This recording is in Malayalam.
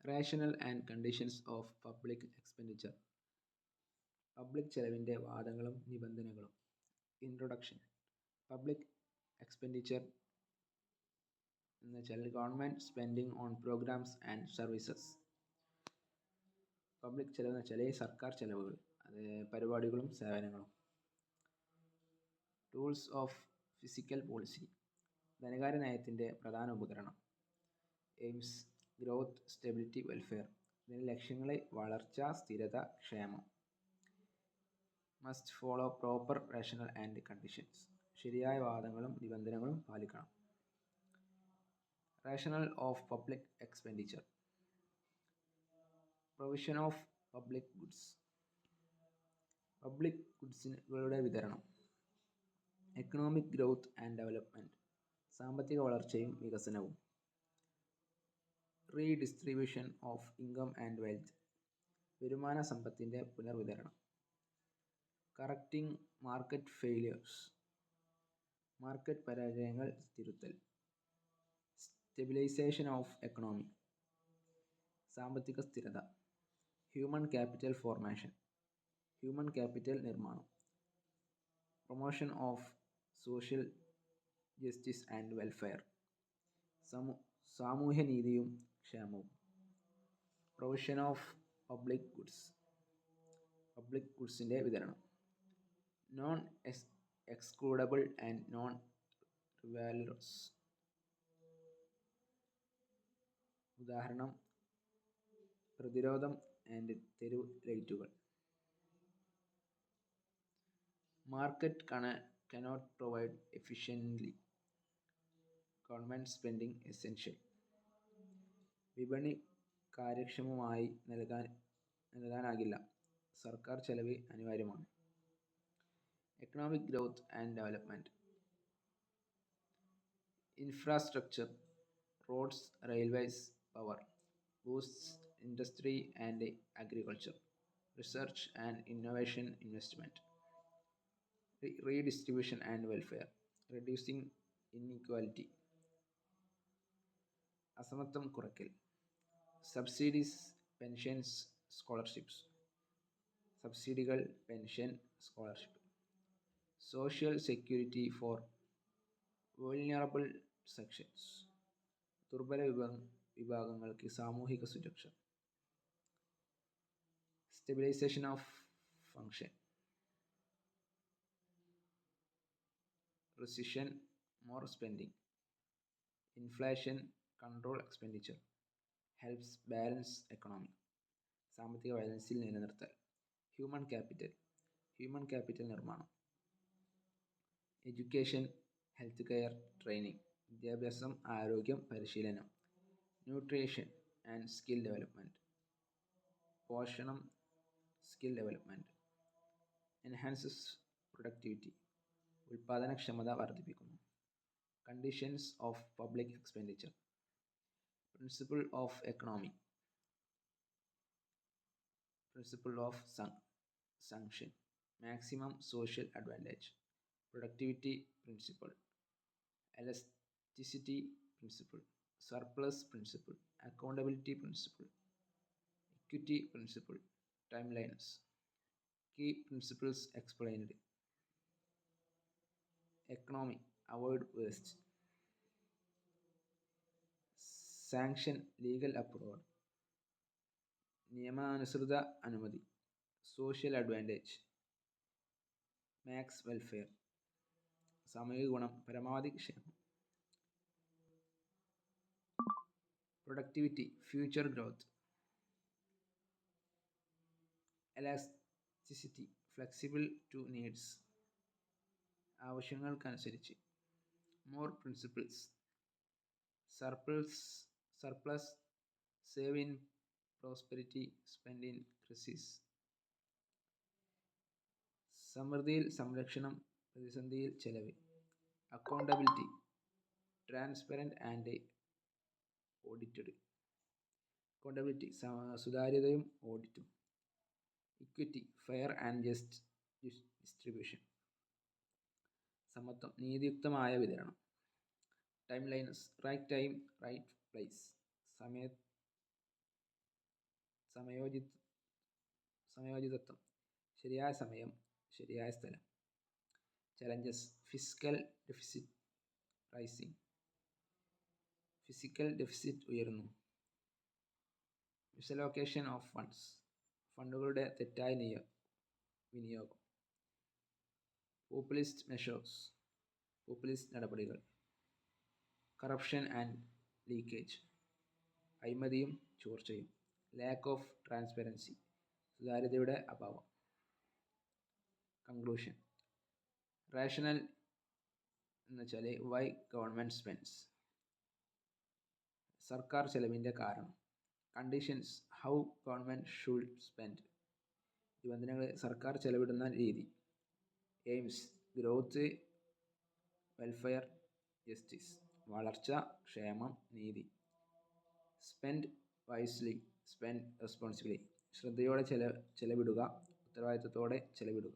Rational and conditions of public expenditure. Public ചെലവിൻ്റെ വാദങ്ങളും നിബന്ധനകളും. ഇൻട്രൊഡക്ഷൻ. പബ്ലിക് എക്സ്പെൻഡിച്ചർ എന്നുവെച്ചാൽ government spending on programmes and services. Public ചെലവ് എന്ന് വെച്ചാൽ സർക്കാർ ചെലവുകൾ, അത് പരിപാടികളും സേവനങ്ങളും. Tools of fiscal policy. ധനകാര്യ നയത്തിൻ്റെ പ്രധാന ഉപകരണം. Aims, growth, stability, welfare. ഇതിൻ്റെ ലക്ഷ്യങ്ങൾ: വളർച്ച, സ്ഥിരത, ക്ഷേമം. Must follow proper rational and conditions. ശരിയായ വാദങ്ങളും നിബന്ധനകളും പാലിക്കണം. Rational of public expenditure. Provision of public goods. Public ഗുഡ്സുകളുടെ വിതരണം. Economic growth and development. സാമ്പത്തിക വളർച്ചയും വികസനവും. Redistribution of income and wealth. വരുമാന സമ്പത്തിൻ്റെ പുനർവിതരണം. Correcting market failures. മാർക്കറ്റ് പരാജയങ്ങൾ തിരുത്തൽ. Stabilisation of economy. സാമ്പത്തിക സ്ഥിരത. Human capital formation. Human capital നിർമ്മാണം. Promotion of social justice and welfare. സാമൂഹ്യനീതിയും ക്ഷേമവും. Provision of public goods. Public ഗുഡ്സിൻ്റെ വിതരണം. Non excludable and non rivalrous. ഉദാഹരണം: പ്രതിരോധം ആൻഡ് തെരുവ് ലൈറ്റുകൾ. Market cannot provide efficiently. Government spending essential. വിപണി കാര്യക്ഷമമായി നൽകാനാകില്ല. സർക്കാർ ചെലവ് അനിവാര്യമാണ്. Economic growth and development. Infrastructure, roads, railways, power. Boosts industry and agriculture. Research and innovation, investment. Redistribution and welfare. Reducing inequality. അസമത്വം കുറയ്ക്കൽ. Subsidies, pensions, scholarships. സബ്സിഡികൾ, pension, scholarship. Social security for vulnerable sections. ദുർബല വിഭാഗങ്ങൾക്ക് സാമൂഹിക സുരക്ഷ. Stabilisation of function. Recession, more spending. Inflation, control expenditure. Helps balance economy. സാമ്പത്തിക ബാലൻസിൽ നിലനിർത്തൽ. Human capital. ഹ്യൂമൻ ക്യാപിറ്റൽ നിർമ്മാണം. Education, health care, training. വിദ്യാഭ്യാസം, ആരോഗ്യം, പരിശീലനം. Nutrition and skill development. പോഷണം, സ്കിൽ ഡെവലപ്മെൻറ്റ്. Enhances productivity. ഉൽപാദനക്ഷമത വർദ്ധിപ്പിക്കുന്നു. Conditions of public expenditure. Principle of economy. Principle of sanction. Maximum social advantage. Productivity principle. Elasticity principle. Surplus principle. Accountability principle. Equity principle. Timelines. Key principles explained. Economy, avoid waste. Sanction, legal approval. നിയമാനുസൃത അനുമതി. Social advantage. Max welfare. സാമൂഹിക ഗുണം, പരമാവധി ക്ഷേമം. Productivity, future growth. Elasticity, flexible to needs. ആവശ്യങ്ങൾക്കനുസരിച്ച്. More principles. Surplus, save in prosperity, spend in crisis. സമൃദ്ധിയിൽ സംരക്ഷണം, പ്രതിസന്ധിയിൽ ചെലവ്. Accountability, transparent and audited. Accountability, സുതാര്യതയും ഓഡിറ്റും. Equity, fair and just distribution. സമത്വം, നീതിയുക്തമായ വിതരണം. Timelines, right time, right place. സമയോചിതത്വം, ശരിയായ സമയം, ശരിയായ സ്ഥലം. Challenges: fiscal deficit rising, fiscal deficit ഉയരുന്നു. മിസ്അലോക്കേഷൻ ഓഫ് ഫണ്ട്സ്, ഫണ്ടുകളുടെ തെറ്റായ വിനിയോഗം. പോപ്പുലിസ്റ്റ് മെഷേഴ്സ്, പോപ്പുലിസ്റ്റ് നടപടികൾ. കറപ്ഷൻ ആൻഡ് ലീക്കേജ്, അഴിമതിയും ചോർച്ചയും. ലാക്ക് ഓഫ് ട്രാൻസ്പെറൻസി, സുതാര്യതയുടെ അഭാവം. കൺക്ലൂഷൻ: റേഷണൽ എന്ന് വെച്ചാൽ വൈ ഗവൺമെൻറ് സ്പെൻഡ്സ്, സർക്കാർ ചെലവിൻ്റെ കാരണം. Conditions: how government should spend, നിബന്ധനകൾ: സർക്കാർ ചെലവിടുന്ന രീതി. എയിംസ്: ഗ്രോത്ത്, വെൽഫെയർ, ജസ്റ്റിസ്, വളർച്ച, ക്ഷേമം, നീതി. സ്പെൻഡ് വൈസ്ലി, സ്പെൻഡ് റെസ്പോൺസിബിളി, ശ്രദ്ധയോടെ ചെലവിടുക, ഉത്തരവാദിത്തത്തോടെ ചെലവിടുക.